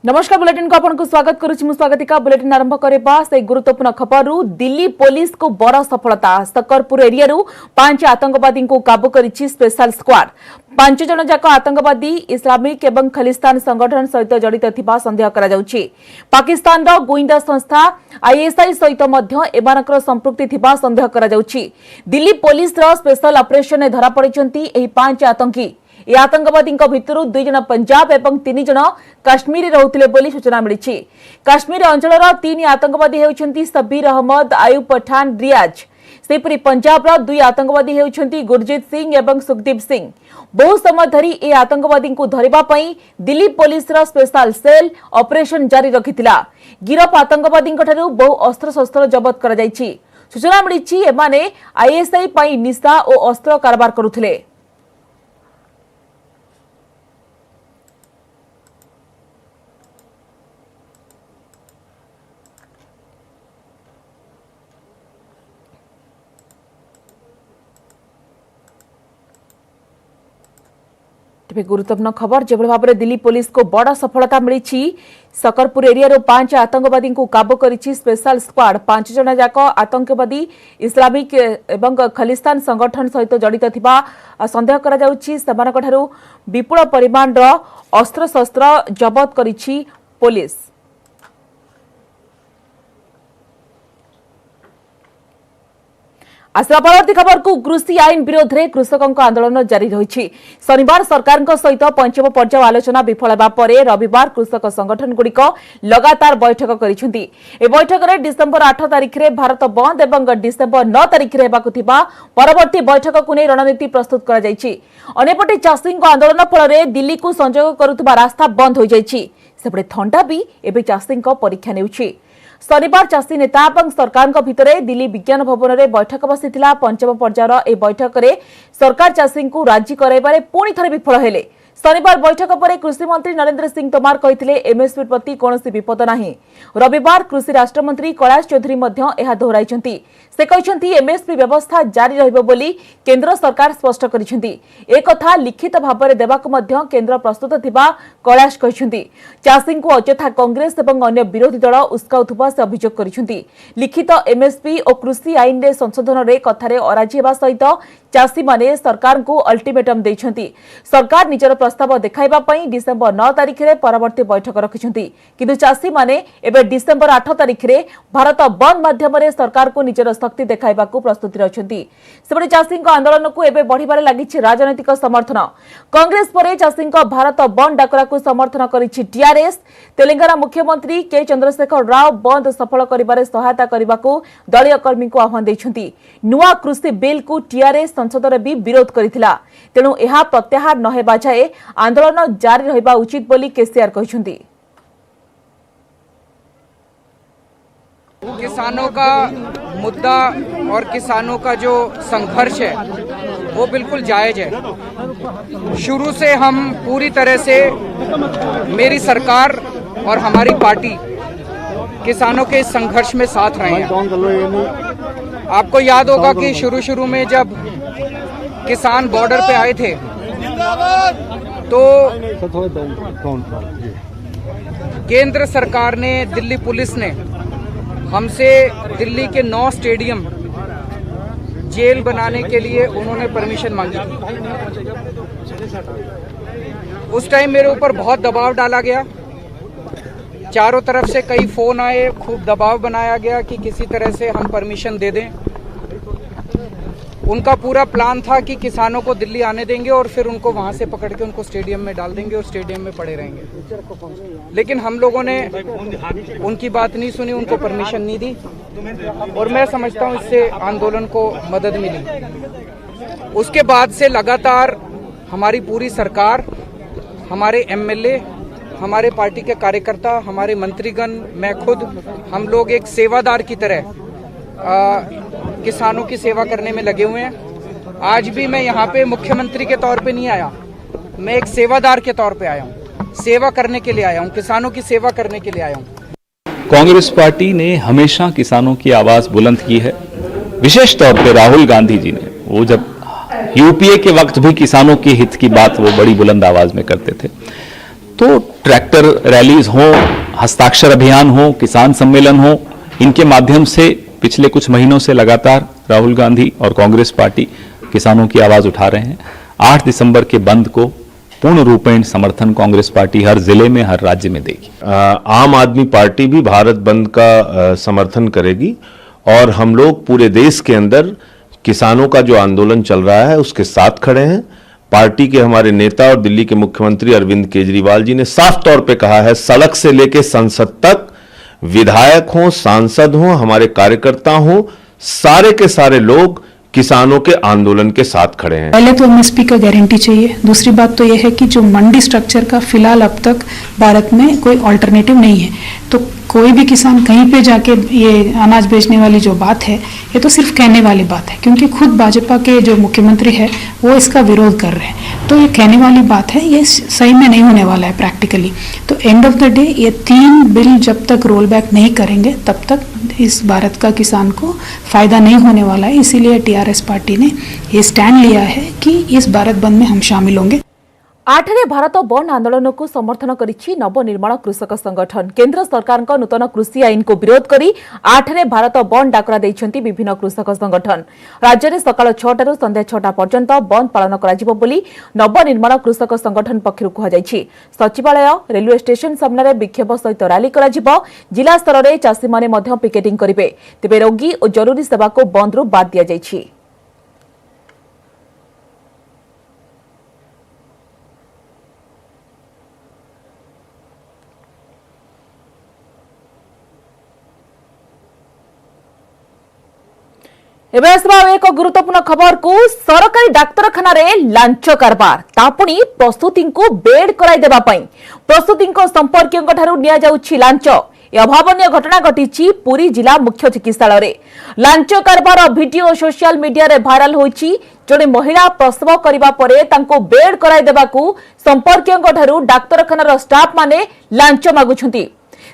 नमस्कार बुलेटिन को आपन को स्वागत करुछि। मु स्वागतिका बुलेटिन आरंभ करबा से गुरुत्वपूर्ण खबर रु दिल्ली पुलिस को बड़ सफलता। सकरपुर एरिया रु 5 आतंकवादी को काबू करिछि स्पेशल स्क्वाड। 5 जन जाक आतंकवादी इस्लामिक एवं खलिस्तान संगठन सहित जड़ित थिबा संदेह करा जाउछि। पाकिस्तान रो गोइंदा संस्था आईएसआई सहित मध्य एमानकर संपृक्ति थिबा संदेह करा जाउछि। दिल्ली पुलिस रो स्पेशल ऑपरेशन ने धरा पड़िछंती एही 5 आतंकी। ये आतंकवादी भितर 2 जन पंजाब एवं 3 जन काश्मीर रोते बोली सूचना मिली। काश्मीर अंचल 3 आतंकवादी होती सबीर अहमद, आयुब पठान, रियाज। सेपरी पंजाब 2 आतंकवादी होती गुरजीत सिंह एवं सुखदीप सिंह। बहु समय धरी ए आतंकवादी को धरिबा पई दिल्ली पुलिस रा स्पेशल सेल ऑपरेशन जारी रखिथिला। गिरफ आतंकवादी बहु अस्त्र शस्त्र जबत करा जायछि। सूचना मिली एमाने आईएसआई पई निशा और अस्त्र कारोबार करुथिले। गुरुत्वपूर्ण खबर जो भाव में दिल्ली पुलिस को बड़ सफलता मिली। सकरपुर एरिया 5 आतंकवादी को काबू करिछि स्पेशल स्क्वाड। 5 जन जाक आतंकवादी इस्लामिक एवं खलिस्तान संगठन सहित जड़ित थिबा संदेह करा जाउछि। सेमानकठारु विपुल परिमाण अस्त्र शस्त्र जबत करिछि पुलिस। आसरा परवर्ती खबर को कृषि आईन विरोध में कृषकों आंदोलन जारी रही। शनिवार सरकार सहित पंचम पर्याय आलोचना विफल होगा पर रविवार कृषक संगठन गुड़िक लगातार बैठक करिसेंति। ए बैठक में डिसेम्बर 8 तारिख में भारत बंद और डिसेम्बर 9 तारिख में होगाकु थिबा परवर्ती बैठक को नहीं रणनीति प्रस्तुत करा जायछि। अन्यपटे चाषी आंदोलन फल दिल्ली को संजोग करुवा रास्ता बंद हो जायछि। सेपटे थंडा भी एबे चाषी परीक्षा नेउछि। शनिवार चाषी नेता और सरकार भितर दिल्ली विज्ञान भवन में बैठक बसीथिला। पंचम पर्यायर ए बैठक में सरकार चाषी को राजी कराइबारे पुणी थरे विफल हेले। शनिवार बैठक पर कृषि मंत्री नरेंद्र सिंह तोमर कहिथिले एमएसपी प्रति कोनोसी विपद नाही। रविवार कृषि राष्ट्र मंत्री कैलाश चौधरी मध्य एहा दोहराइछंती। से कहिछंती एमएसपी व्यवस्था जारी रहिबो बोली केंद्र सरकार स्पष्ट करिछंती। ए कथा लिखित भाव में देबाक मध्य केंद्र प्रस्तुत थिबा कैलाश कहिछंती। चाषी को अଯଥା कांग्रेस एवं अन्य विरोधी दल उस्काउथुबा से अभियोग करिछंती। लिखित एमएसपी और कृषि आईन रे संशोधन रे कथारे अराजी हेबा सहित चाषी माने सरकार को अल्टीमेटम देछंती। सरकार निजर प्रस्ताव देखाइबा पई डिसेम्बर 9 तारिख रे परवर्ती बैठक रखिछंती। किंतु चाषी माने एबे डिसेम्बर 8 तारिख रे भारत बंद माध्यम रे सरकार को निजर शक्ति देखाइबा को प्रस्तुति रखिछंती। सेबडे चाषी आंदोलन को एबे बढ़िबारे लागिछि राजनैतिक समर्थन। कांग्रेस परे चाषी भारत बंद डाकरा को समर्थन करिछि टीआरएस। तेलंगाना मुख्यमंत्री के चंद्रशेखर राव बंद सफल करिबारे सहायता करिबा को दलीय कर्मी को आह्वान दैछंती। नुआ कृषि बिल को टीआरएस संसद रे भी विरोध करिथिला। तेणु एहा प्रत्याहार न हेबा जाए आंदोलन जारी रहिबा उचित बोली केसीआर कहिछंती। किसानों का मुद्दा और किसानों का जो संघर्ष है वो बिल्कुल जायज है। शुरू से हम पूरी तरह से मेरी सरकार और हमारी पार्टी किसानों के इस संघर्ष में साथ रहे हैं। आपको याद होगा कि शुरू में जब किसान बॉर्डर पे आए थे तो केंद्र सरकार ने, दिल्ली पुलिस ने हमसे दिल्ली के 9 स्टेडियम जेल बनाने के लिए उन्होंने परमिशन मांगी थी। उस टाइम मेरे ऊपर बहुत दबाव डाला गया। चारों तरफ से कई फोन आए, खूब दबाव बनाया गया कि किसी तरह से हम परमिशन दे दें। उनका पूरा प्लान था कि किसानों को दिल्ली आने देंगे और फिर उनको वहां से पकड़ के उनको स्टेडियम में डाल देंगे और स्टेडियम में पड़े रहेंगे। लेकिन हम लोगों ने उनकी बात नहीं सुनी, उनको परमिशन नहीं दी और मैं समझता हूं इससे आंदोलन को मदद मिली। उसके बाद से लगातार हमारी पूरी सरकार, हमारे एमएलए, हमारे पार्टी के कार्यकर्ता, हमारे मंत्रीगण, मैं खुद, हम लोग एक सेवादार की तरह किसानों की सेवा करने में लगे हुए हैं। आज भी मैं यहाँ पे मुख्यमंत्री के तौर पे नहीं आया, मैं एक सेवादार के तौर पे आया हूँ, सेवा करने के लिए आया हूँ, किसानों की सेवा करने के लिए आया हूँ। कांग्रेस पार्टी ने हमेशा किसानों की आवाज बुलंद की है। विशेष तौर पे राहुल गांधी जी ने, वो जब यूपीए के वक्त भी किसानों के हित की बात वो बड़ी बुलंद आवाज में करते थे। तो ट्रैक्टर रैलीज हो, हस्ताक्षर अभियान हो, किसान सम्मेलन हो, इनके माध्यम से पिछले कुछ महीनों से लगातार राहुल गांधी और कांग्रेस पार्टी किसानों की आवाज उठा रहे हैं। 8 दिसंबर के बंद को पूर्ण रूपेण समर्थन कांग्रेस पार्टी हर जिले में, हर राज्य में देगी। आम आदमी पार्टी भी भारत बंद का समर्थन करेगी और हम लोग पूरे देश के अंदर किसानों का जो आंदोलन चल रहा है उसके साथ खड़े हैं। पार्टी के हमारे नेता और दिल्ली के मुख्यमंत्री अरविंद केजरीवाल जी ने साफ तौर पे कहा है, सड़क से लेके संसद तक विधायक हों, सांसद हों, हमारे कार्यकर्ता हों, सारे के सारे लोग किसानों के आंदोलन के साथ खड़े हैं। पहले तो एमएसपी का गारंटी चाहिए। दूसरी बात तो यह है कि जो मंडी स्ट्रक्चर का फिलहाल अब तक भारत में कोई अल्टरनेटिव नहीं है, तो कोई भी किसान कहीं पे जाके ये अनाज बेचने वाली जो बात है, ये तो सिर्फ कहने वाली बात है, क्योंकि खुद भाजपा के जो मुख्यमंत्री है वो इसका विरोध कर रहे हैं। तो ये कहने वाली बात है, ये सही में नहीं होने वाला है प्रैक्टिकली। तो एंड ऑफ द डे ये 3 बिल जब तक रोल बैक नहीं करेंगे तब तक इस भारत का किसान को फायदा नहीं होने वाला है। इसीलिए टीआरएस पार्टी ने ये स्टैंड लिया है कि इस भारत बंद में हम शामिल होंगे। 8 भारत बंद आंदोलन को समर्थन करिछि नवनिर्माण कृषक संगठन। केंद्र सरकार नूतन कृषि आईन को विरोध करी 8 भारत बंद डाकरा दैछंती विभिन्न कृषक संगठन। राज्य में सकाळ 6 ରୁ संध्या 6टा पर्यंत बंद पालन कराजिबो बोली नवनिर्माण कृषक संगठन पक्षरु कहा जायछि। सचिवालय, रेलवे स्टेशन सामने विक्षोभ सहित रैली कराजिबो। जिला स्तर में चाषी माने मध्य पिकेटिंग करिवे। तेबे रोगी और जरूरी सेवा को बंद रु बाद दिया जायछि। एबे आसबा एक गुरुत्वपूर्ण खबर को। सरकारी डाक्तरखाना रे लांच कारबार, तापुणी प्रस्तुति को बेड कराई देबा पई प्रस्तुति संपर्कियों ठारू निया जाउछि लांच। ए अभावनीय घटना घटिछि पुरी जिला मुख्य चिकित्सालय रे। लांच कारबार वीडियो सोशल मीडिया रे वायरल होइछि। जणे महिला प्रसव करिबा परे तांको बेड कराई देबाकू संपर्कियों ठारू डाक्तरखानार स्टाफ माने लांच मागुछंती।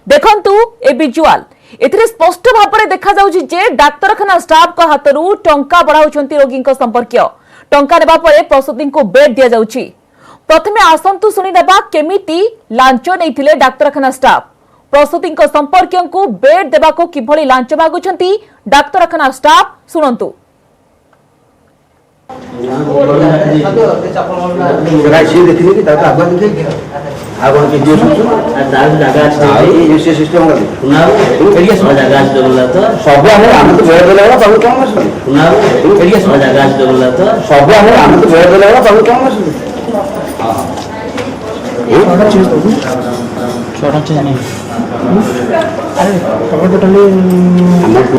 देखंतु ए विजुअल, एथिरे स्पष्ट भाव में देखा जाउछि जे डाक्तरखाना स्टाफ का हाथरू टंका बढ़ाउछंती रोगी संपर्कीय। टंका नेबा परे प्रसूति को बेड दिया जाउछि। प्रथमे आसंतु सुनि नेबा केमिति लांच नैथिले डाक्तरखाना स्टाफ। प्रसूति संपर्कीय को बेड देबा को किभଳି लांच मागुछंती डाक्तरखाना स्टाफ, सुनंतु। आगोन वीडियो सुचु दाल जगह छै ये सिस्टम कर सुना एरिया सब जगह से बोला तो सब हम तो बेड देला सब काम कर सुना एरिया सब जगह से बोला तो सब हम तो बेड देला सब काम कर हां ये छोटा चीज नहीं। अरे सब टोटली हम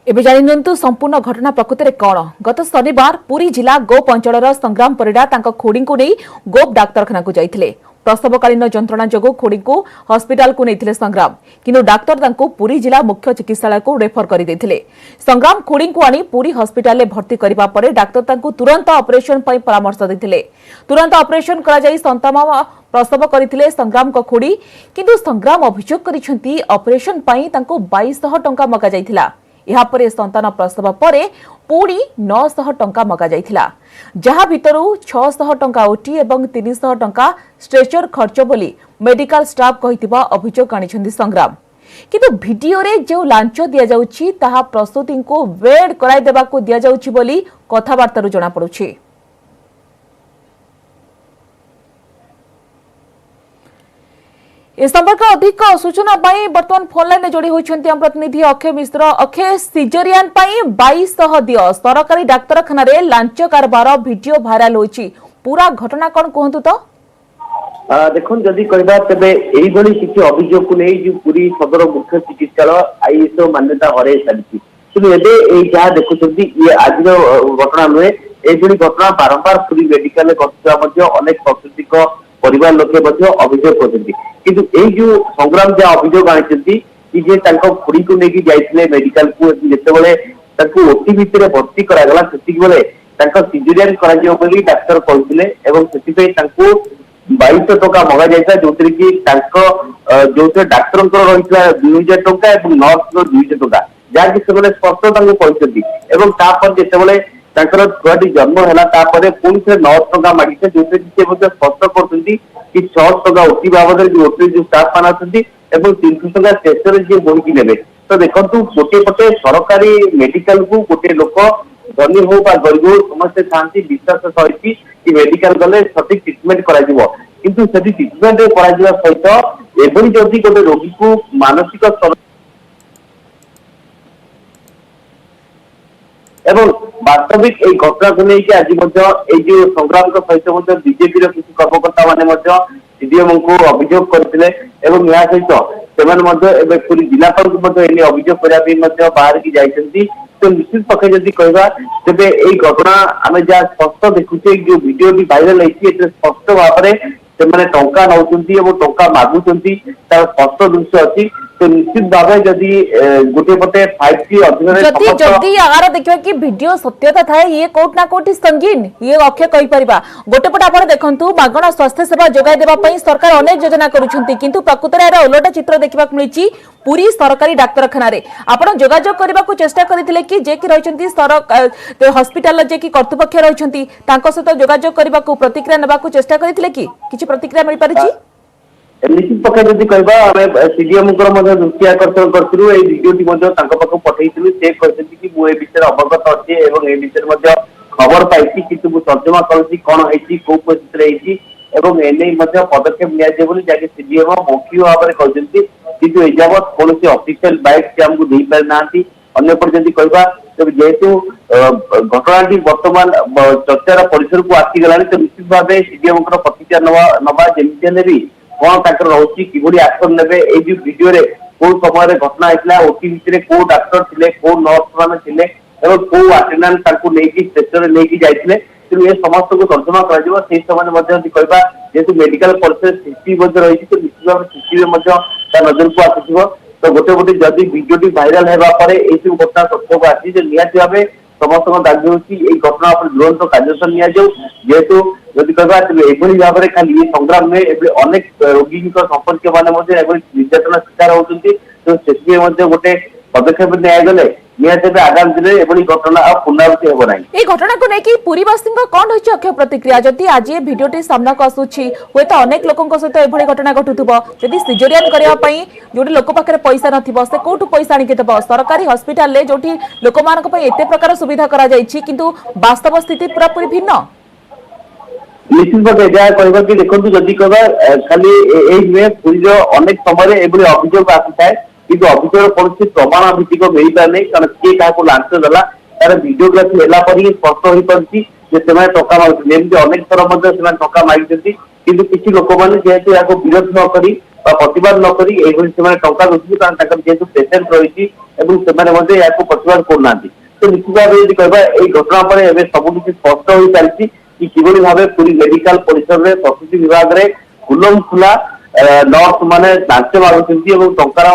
एबे जानिनंतु संपूर्ण घटना प्रकृत में कौन। गत शनिवार पुरी जिला गोप अंचल संग्राम परिडा तांको खोड़ी को नहीं गोप डाक्तरखाना को जाइथिले। प्रसवकालीन जंत्रणा जोगु खोड़ी को हॉस्पिटल को नहीं संग्राम, किंतु डाक्तर तांको पुरी जिला मुख्य चिकित्सालय को रेफर कर देथिले। संग्राम खोड़ी को आनी पुरी हॉस्पिटल में भर्ती करबा परे डाक्तर तांको तुरंत ऑपरेशन पई परामर्श देथिले। तुरंत ऑपरेशन करा जाई संतामा प्रसव करथिले संग्राम को खोड़ी, किंतु संग्राम अभियोग करिसेंती ऑपरेशन पई तांको 2200 टंका मगा जाइथिला। यहाँ पर संतान प्रसव पर पुणी 900 टंका मगा जाइथिला, जहाँ भितरु 600 टंका ओटी एवं 300 टंका स्ट्रेचर खर्च बोली मेडिकल स्टाफ कहितिबा अभियोग आनिछन्ती संग्राम। किंतु वीडियो रे जो लांच दिया जाउछि ताहा प्रस्तुति को बेड कराई देबाकू दिया जाउछि बोली कथाबार्तारू जणा पड़ुछि। इस संपर्क अधिक सूचना बर्तमान फोन लाइन जोड़ी होती हम प्रतिनिधि अक्षय मिश्र। अक्षय, सिजरियान 2200 दियो सरकारी डाक्तरखाना रे लांच कारबार वीडियो भाइराल होइछि, पूरा घटना कौन कहतु तो? देखो जदि कहबा तबे एई बली किछि अभियोग को नै जो पूरी सदर मुख्य चिकित्सालय आईएसओ मान्यता हरे सालिछि। सुन एबे एई जा देखुछंती ये आज घटना नुहे, एई बली घटना बारंबार पूरी मेडिकल में घटुवा मध्ये अनेक प्रसूतिक परिवार लोके मध्ये अभियोग करछंती। किंतु एई जो संग्राम जा अभियोग आनिछंती कि जे तांको खुड़ी को नेकी जाइथिले मेडिकल को, जेतेबेले तांको ओटी भितरे भर्ती करागला सेतिक बेले तांको सिजरियन करा जियो बोली डाक्टर कहिथिले एवं सेति पे तांको 2200 टंका मगा जाइता जोतरे कि जो डाक्तर रही 2000 टंका और नर्स 200 टंका जहाँकि से स्पष्ट कहते और तापर जितेबाला छुआटी जन्म है पुणी से 900 टंका मागिसे जो स्पष्ट कर 600 टंका ओटी बाबद ओटी जो स्टाफ मान आते 300 टंका स्टेशन जी बोहिकी ने तो देखो गोटे पटे सरकारी मेडिकल को गोटे लोक धनी हो गरीब हो समस्ते था विश्वास सहित कि मेडिकल गले सठिक ट्रिटमेंट किंतु से ट्रिटमेंट सहित एभली जदि गोटे रोगी को मानसिक स्तर एवं वास्तविक এই ঘটনাକୁ ନେଇକି ଆଜି ମଧ୍ୟ এই जो ସଂଗ୍ରାମଙ୍କ ସହିତ ମଧ୍ୟ ବିଜେପିର କିଛି କର୍ମକର୍ତ୍ତା ମାନେ ମଧ୍ୟ ସିଡିଏମଙ୍କୁ ଅଭିଯୋଗ କରିଥିଲେ ଏବଂ ଏହା ସହିତ ସେମାନେ ମଧ୍ୟ ଏବେ ପୁରୀ ଜିଲ୍ଲାପାଳଙ୍କୁ ମଧ୍ୟ ଏନେ ଅଭିଯୋଗ କରିବା ପାଇଁ ମଧ୍ୟ ବାହାରିକି ଯାଇଛନ୍ତି तो निश्चित पक्षे जदि कहवा तेरे यही घटना आम जहाँ स्पष्ट देखुचे जो भिडियोटी भाइराल होती स्पष्ट भाव में टंका नौ टंका मागुंट तार स्पष्ट दृश्य अच्छी तो निश्चित भाव जदि गोटे पटे 5T अधीन जदि यार देखिए कि वीडियो सत्यता थाए ये कोट ना कोट संगीन ये अक्षय कहि परिबा गोटे पटे आपण देखंतु मागणा स्वास्थ्य सेवा जोगाई देबा पई सरकार अनेक योजना करूछंती किंतु प्रकृत रे उलटा चित्र देखिबा मिलिछि पूरी सरकारी डाक्तरखाना रे आपण जोगाजोग करबा को चेष्टा करथिले कि जे कि रहिछंती हॉस्पिटल जे कि कर्तृपक्ष रहिछंती तांको सहित जोगाजोग करबा को प्रतिक्रिया नेबा को चेष्टा करथिले कि किछि प्रतिक्रिया मिल पारिछि निश्चित पक्ष जदि कहवा आम सीडीएम दृष्टि आकर्षण करूँ ये भिडियोटी पाखक पठेलु से कहते कि मुझे विषय अवगत अच्छे और ये विषय खबर पाई कि तर्जमा करुँच कौन है कौ परिस्थिति एने पदक्षेप नि जैसे सीडीएम मौखिक भाव में कहते कि एजावत कौन ऑफिशियल बाइट से आमको दे पारि ना अंपटे जदि कहवा जेहेतु घटना बर्तमान चर्चार परिसर को आसीगला तो निश्चित भाव सीडीएम प्रतिक्रिया नवा जमी भी कौन तक रोचे कि एक्शन ने जो भिडियो कौ समय घटना होता ओटी भितर कौ डाक्तर थे कौ नर्स मैंने कौ आटेंडेंट स्टेशन लेकिन जाते तेणु ये समस्त को तर्जमा कर समय कहवा जेहतु मेडिकल परिसर सीसीटीवी रही तो निश्चित भाव सीसीटीवी नजर को आसो तो गोटे गोटे जदि भिडियोटी भाइराल होगापर यू घटना तथ्य को आसी निहती भाव समस्त दाबी होगी घटना तुरंत कार्यानुष्ठान जेहेतु जदि कहवा एभली भाव में खाली ये संग्राम में अनेक रोगी संपर्क मैंने निर्यातना शिकार होती तो से गोटे पदक्षेप निगले निहत आगामी दिन में घटना पुनरावृत्ति होना ये घटना को लेकिन पुरीवासी कौन रही अक्षय प्रतिक्रिया जदि आज ये भिडियोटी सामना को आसूची हुए तो अनेक लोकों सहित एभली घटना घटुथुबो जदि सिजेरियन करबा पई जोटी लोक पाखरे पैसा नथिबो से कोठु पैसा आनिके देबो सरकारी हॉस्पिटल ले जोटी लोक मानक पई एते प्रकार सुविधा करा जायछि किंतु वास्तव स्थिति पूरा पूरी भिन्न निश्चित भाव जहाँ कहवा कि देखो जदि कहवा खाली पुरी अनेक समय एभली अभियोग आसी है कि अभियोग कौन प्रमाण भित्तिक मिल पार नहीं कारण किए क्या लांच देला तार भिडियोग्राफी है स्पष्ट हो पार्टी टका मांगते अनेक थर टका मांगी कि किसी लोक मैंने जेहेतु यहाँ विरोध नक प्रतिवाद नक टका दूसरी कारण जेहेतु पेसेंट रही प्रतिवाद करना तो निश्चित भाव यदि कहवा ये घटना पर सब किसी स्पष्ट हो सारी कि किभली भाव पूरी मेडिकल परिसर में प्रसूति विभाग में खुलम खुला नर्स मैंने लांच मागुंट टंकार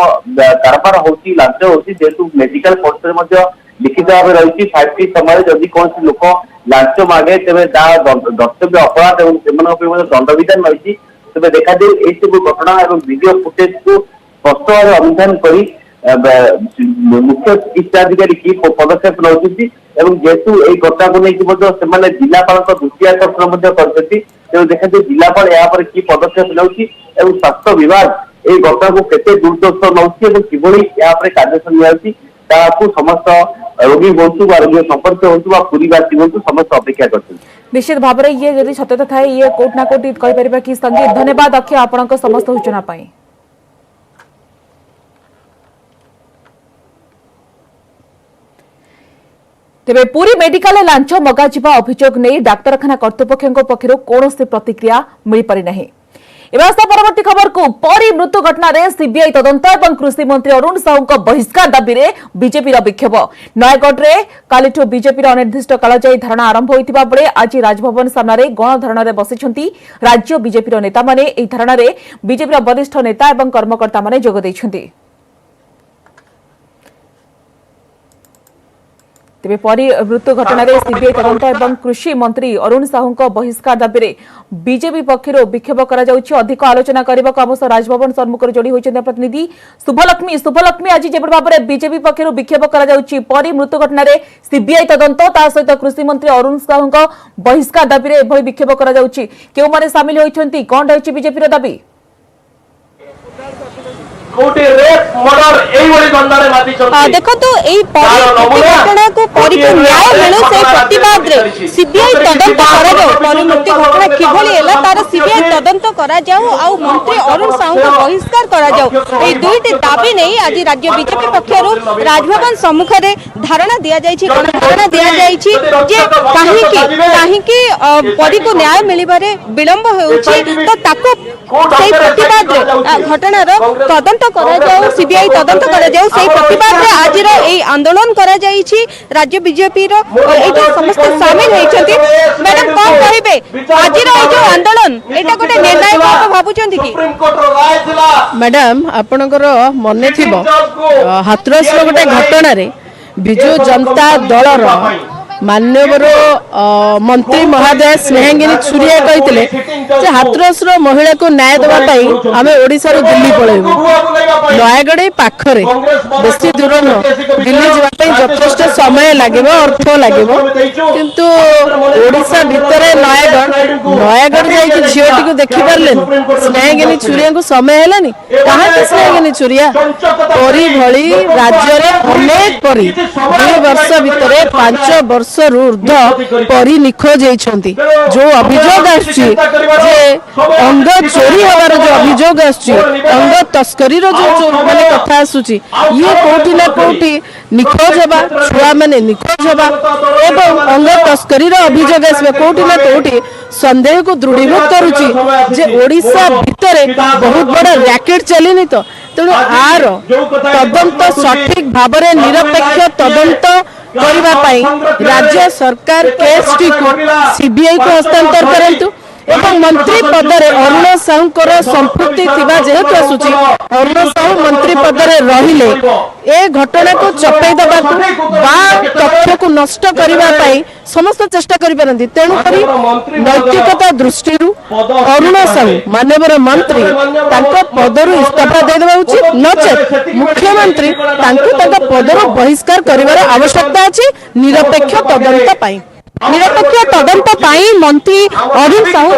कारबार होती लांच होती जेहेतु मेडिकल परिसर लिखित भाव रही 5T समय जदि कौन लोक लांच मागे तेज दर्तव्य अपराध और दंडविधान रही तेज देखा ये सब घटना और वीडियो फुटेज को स्पष्ट भाव अनुधान कर मुख्य चिकित्सा अधिकारी की पदक्षेप नौकरी जेहेतु यही घटना को लेकिन जिलापाल दृष्टि आकर्षण तेणु देखा जिलापाल यहाँ कि पदक्षेप नौकरी स्वास्थ्य विभाग ये घटना को केते दुर्दर्श नौकरी किभली यहाँ कार्यानुष्ठान समस्त रोगी हूँ रोगी संपर्क हूँ पुरीवासी हूँ समस्त अपेक्षा करते निश्चित भाव में ये जदि सत्यता थाए ये कोट ना कोट कहीपर कि संगीत धन्यवाद अक्षय आपण समस्त सूचना पाई तेबे पूरी मेडिकल लांच मगाजिबा अभियोग नहीं डाक्तरखाना कर्तृपक्ष पक्षर कौन प्रतिक्रिया मिल पारि नहीं परवर्ती खबर को परी मृत्यु घटना रे सीबीआई तदंत और कृषि मंत्री अरुण साहू बहिष्कार दाबी रे बीजेपी विक्षोभ नयगढ़ रे कालिठू बीजेपी अनिर्दिष्ट काल जाई धारणा आरंभ होइतिबा बेले आज राजभवन सामने गणधारणा रे बसिछंती राज्य बीजेपी नेता माने एही धारणा रे बीजेपी वरिष्ठ नेता और कर्मकर्ता माने जोग दैछंती तेबे परी मृत्यु घटना सीबीआई तदंत एवं कृषि मंत्री अरुण साहू बहिष्कार दाबी में बीजेपी पक्षर विक्षोभ कर अधिक आलोचना करने को अवश्य राजभवन सम्मुख जोड़ी होती प्रतिनिधि शुभलक्ष्मी आज जो भाव में बीजेपी पक्षर विक्षोभ कर परी मृत्यु घटना सीबीआई तदंत ता सहित कृषि मंत्री अरुण साहू बहिष्कार दाबी में विक्षोभ कर सामिल होती कौन रही बीजेपी दाबी देखो तो घटना को न्याय मिलू से प्रतिवाद रे सीबीआई तदंत करा जाऊ परिमृत्यु घटना किभली एला तार सीबीआई तदंत करा जाऊ आ मंत्री अरुण साहू को बहिष्कार करा जाऊ ए दुईटी दाबी नहीं आज राज्य बीजेपी पक्षरु राजभवन सम्मुख रे धारणा दिया जायछि धारणा दिया जायछि जे काहेकि परी को न्याय मिलिबारे विलंब होउछि तो ताको सेही प्रतिवाद रे घटनार तदंत करा जाऊ सीबीआई तदंत करा जाऊ सेही प्रतिवाद रे आज रो एई आंदोलन करा जायछि राज्य बीजेपी रो एटा समस्त शामिल होइछथि मैडम कोन कहिबे आज रो एई जो आंदोलन एटा गोटे निर्णायक भाव भाबुछन्ति कि मैडम आपनकर मने थिबो हाथरस रो गोटे घटना रे बिजु जनता दलर मान्यवर मंत्री महोदय स्नेहगिरी छुरिया कहते हाथरस महिला को न्याय देवाई आम ओडिशा दिल्ली पलैबू नयगढ़ पाखरे बेसी दूर न दिल्ली जावाई यथेष्ट समय लगे अर्थ लगे किंतु ओडिशा भितर नयगढ़ जाकि झीटी को देखी पारे स्नेहगिरी छुरिया को समय है कहाँ स्नेहगिरी छुरिया परी भली राज्य में अनेक परी 2 वर्ष भितर 5 वर्ष ऊर्ध परी निखोज होती जो अभियोग आसुची अंग चोरी हबार जो अभियोग आसुची अंग तस्करी जो माने कथा आसुची ये कोठी ना कोठी निखोज हबा छुआ माने निखोज हबा एवं अंग तस्करी अभियोग आसबा कोठी ना कोठी संदेह को दृढ़ीभूत करुची जे ओडिशा भितरे बहुत बड़ा रैकेट चलीनी तो तेणु आर तदंत सठिक भाव में निरपेक्ष तदंत करने राज्य सरकार केस टी को सीबीआई को हस्तांतर करंतु एवं मंत्री पदरे अरुण साहूर संपृक्ति जेहेतु आसुची अरुण साहू मंत्री पदरे रहिले ए घटना को चपई दबा तथ्य को नष्ट करने समस्त चेष्टा करि तेणुकरी नैतिकता दृष्टि अरुण साहू माननीय मंत्री पदरु इस्तीफा देदेबा उचित नचेत मुख्यमंत्री पदरु बहिष्कार करिवार आवश्यकता अछि निरपेक्ष तदंत पाई निरपेक्ष तदंत पाई मंत्री अरुण साहू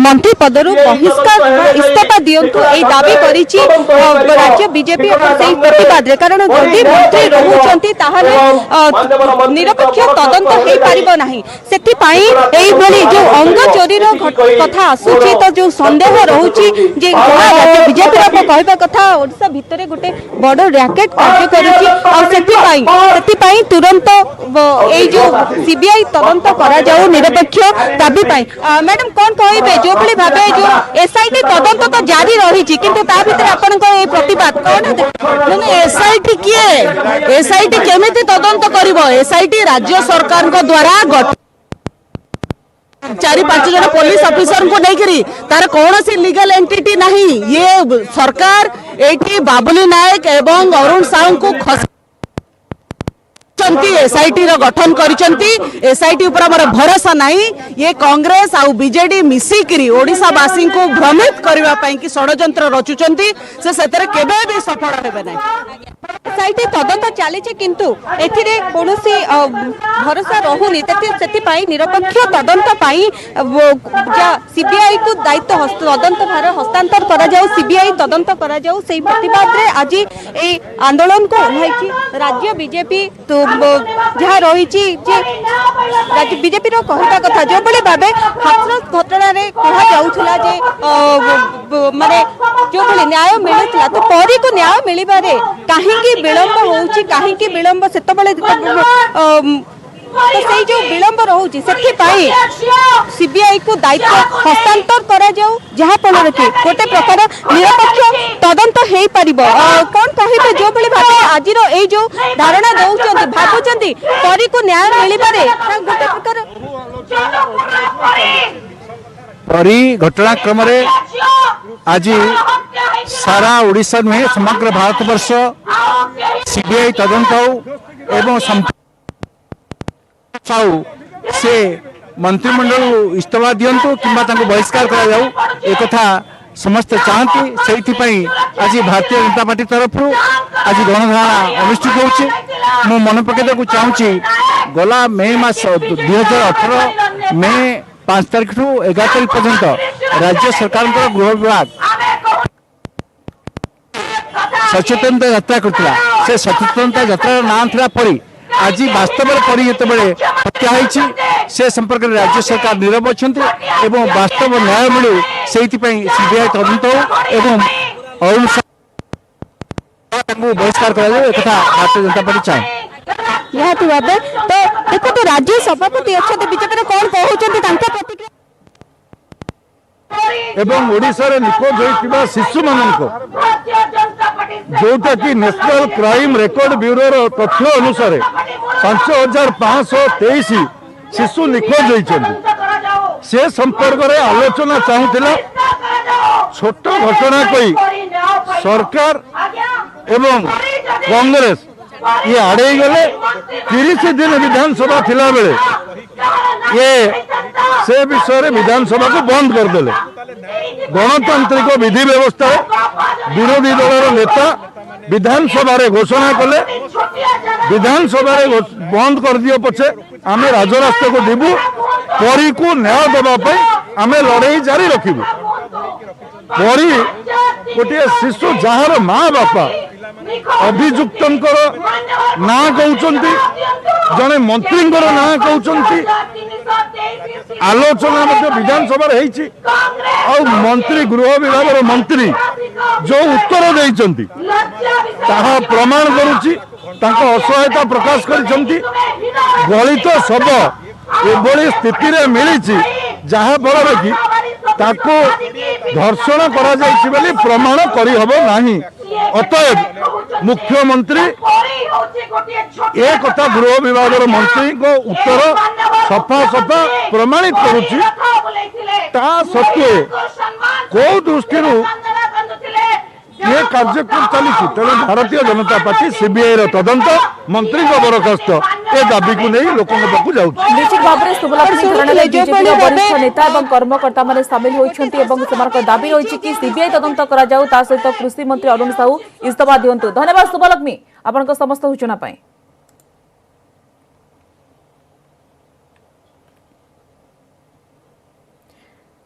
मंत्री पदरु बहिष्कार इस्तीफा दियंतु ए दाबी करिछि राज्य बीजेपी सेही प्रतिवाद रे कारण जदि मंत्री रहुचंती ताहाले निरपेक्ष तदंत हेई पारिबो नाही सेति पाई एई भली जो अंग चोरी रो कथा आसुछि तो जो संदेह रहउछि जे राज्य बीजेपी रो कहबा कथा ओडिसा भितरे गोटे बड़ रैकेट कार्य करिछि और सेति पाई तुरंत एई जो सीबीआई तदंत करा जाऊ निरपेक्ष दाबी पाई मैडम कौन कहबे जो भली भाबे जो एसआईटी तदंत तो जारी रही किंतु ता भीतर आपनक ए प्रतिवाद कौन एसआईटी किए एसआईटी केमिति तदंत करिवो एसआईटी राज्य सरकार को द्वारा गठित 4-5 जन पुलिस ऑफिसर को नहीं तार कौन सी लीगल एंटिटी नहीं ये सरकार एटी बाबुली नायक एवं अरुण साहू को खस एसआईटी रो गठन करिसंती एसआईटी ऊपर हमर भरोसा नहीं ये कांग्रेस आउ बीजेडी मिसिकरी ओडिसा वासी को भ्रमित करबा पई कि षडयंत्र रचुचंती से सेतरे केबे भी सफल हेबे नै एसआईटी तदंत चली किंतु एथिरे कोनोसी भरोसा रहुनी सेति पई निरपेक्ष तदंत पई सीबीआई को दायित्व तदंत भार हस्तांतर करा जाऊ सीबीआई तदंत करा जाऊ सेही प्रतिवाद रे आज ए आंदोलन को उठाइछि राज्य बीजेपी तो जहाँ रही राज्य बीजेपी कहवा कथा जो बड़े भावे हाथरस घटना कहला माने जो बड़े न्याय मिलता तो परी को न्याय मिलबारे कहीं विलंब होउछि कहीं विलंब से तो सही जो विलंब रोचे से सीबीआई को दायित्व हस्तांतर करा जाऊ जहाँ फल कि गोटे प्रकार निरपेक्ष तदंत हो पार कौन कहे जो भाई भाव आज जो धारणा दौरान भावुं परी को न्याय मिल पारे गोटे प्रकार परी घटनाक्रम आज सारा ओडिशा नुहे समग्र भारत वर्ष सीबीआई तदंत एवं साहू से मंत्रिमंडल इस्तीफा दिंतु कि बहिष्कार करा जाऊ एक कथा समस्ते चाहती से आज भारतीय जनता पार्टी तरफ आज गणधारणा अनुष्ठित होची मु मन पकेदा को चाहूँगी गला मे मास 2018 मे 5 तारीख ठू 11 तारीख पर्यंत राज्य सरकार गृह विभाग सचेतनता यात्रा करथिला से सचेतनता यात्रा नाम थिला परी आज वास्तव में परी जेतबेले हत्या होईची से संपर्क में राज्य सरकार नीरव अछंती एवं वास्तव न्याय मिलू सेति पई सीबीआई तदंत एवं अरुण बहिष्कार करा जाए कथा भारतीय जनता पार्टी चाहे निहाती भावे तो देखो तो राज्य सभापति अच्छा बीजेपी कौन कहते प्रतिक्रिया एवं ओडिशा रे निखोज होइतिबा शिशु माननको जोटा कि नेशनल क्राइम रिकॉर्ड ब्यूरो रो तथ्य अनुसार 5523 शिशु निखोज होइछन्ति से संपर्क रे आलोचना चाहूतिला छोट घटना कोई सरकार एवं कांग्रेस ये आड़े गले 30 दिन विधानसभा थिला बेले ये से विषय विधानसभा को बंद कर देले गणतांत्रिक विधि व्यवस्था विरोधी दल नेता विधानसभा रे घोषणा कले विधानसभा रे बंद कर दियो पछे आमे राजरास्ता को देबू परी को न्याय देबा आमे लड़ाई जारी रखिबू परी गोटे शिशु जार माँ बापा अभियुक्तंकर ना कहउचंती जने मंत्रींकर ना कहउचंती आलोचना मध्य विधानसभा रे हेछि आ मंत्री गृह विभाग रो मंत्री जो उत्तर देइचंती ताहा प्रमाण करूची तांको असहायता प्रकाश करिसंती गलित सब एभली स्थिति रे मिलिछि जहा फल कि ताको धर्षण करा जाइछि बोली प्रमाण करि हबो नाही अतएव मुख्यमंत्री एक कथा गृह विभाग मंत्री को उत्तर सफा सफा प्रमाणित करुछि ता सत्वे को दृष्टि ये कार्यक्रम चली तेणु भारतीय जनता पार्टी सीबीआई रो तदंत मंत्री बरखास्त ए दाबी को नहीं लोकों पाखु जाउछि निश्चित भाव में सुबलक्ष्मी घराना बीजेपी वरिष्ठ नेता और कर्मकर्ता माने शामिल होइछन्ति एवं सेमानक दाबी रहिछि कि सीबीआई तदंत करा जाउ ता सहित कृषि मंत्री अरुण साहू इस्तीफा दियंतु। धन्यवाद सुबलक्ष्मी आपनक समस्त सूचना पाए।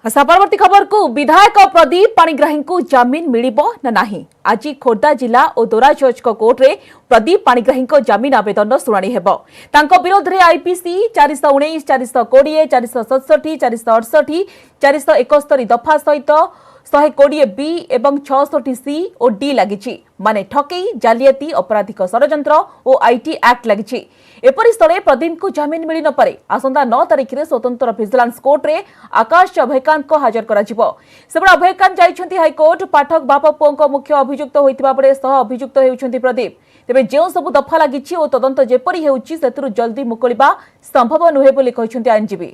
परवर्ती खबर को विधायक प्रदीप पाणिग्राही को जमीन मिलिबो ना नाही आज खोर्धा जिला और दोरा जज कोर्ट रे प्रदीप पाणिग्राही को जमीन आवेदन शुणाणी हेबो तांको विरोध रे आईपीसी 419 420 467 468 471 दफा सहित 120 बी एवं 66 सी और डी लगी माने ठकई जालियाती आपराधिक षड्यंत्र और आईटी एक्ट लगी एपरि स्थले प्रदीप को जमीन मिल न पारे आसंता 9 तारिख रे स्वतंत्र विजिलेंस कोर्ट रे आकाश अभयकांत को हाजर करा जिवो सेबडा अभयकांत जाइछन्ती हाईकोर्ट पाठक बाप पुओ मुख्य अभियुक्त होइतिबा बडे सह अभियुक्त हेउछन्ती प्रदीप तेबे जेउ सब दफा लागिछि ओ तदंत जेपरि हेउछि सेतुरु जल्दी मुकलिबा संभव नुहे बोली कहिछन्ती आईनजीबी।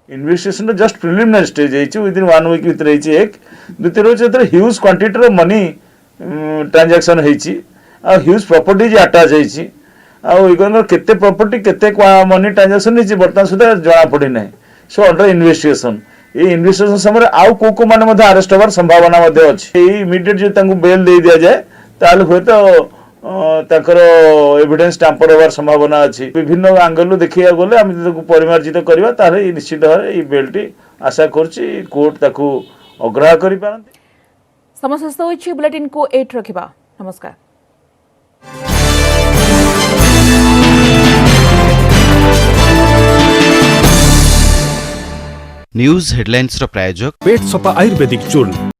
इन्वेस्टिगेशन जस्ट प्रिलिमिनरी स्टेज है विदिन 1 वीक भीतर एक द्वितीय रोज ह्यूज क्वांटिटी मनी ट्रांजैक्शन होती ह्यूज प्रॉपर्टीज अटैच होती केते प्रॉपर्टी केते मनी ट्रांजैक्शन होती बर्तमान सुधा जना पड़ी ना सो अंडर इन्वेस्टिगेशन ये इन्वेस्टिगेशन समय आउ को मैंने अरेस्ट होवार संभावना अच्छी इमिडिएट जो बेल दे दि जाए ताल हुए तो एविडेंस टैंपर होवार संभावना अच्छी विभिन्न एंगल देखा गले आम परिमार्जित करवा निश्चित भाव ये बेलटी आशा करुच्ची कोर्ट ताकू अग्राह कर समस्त बुलेटिन को 8 रखिबा। नमस्कार। न्यूज हेडलाइंस प्रायोजक पेट सफा आयुर्वेदिक चूर्ण।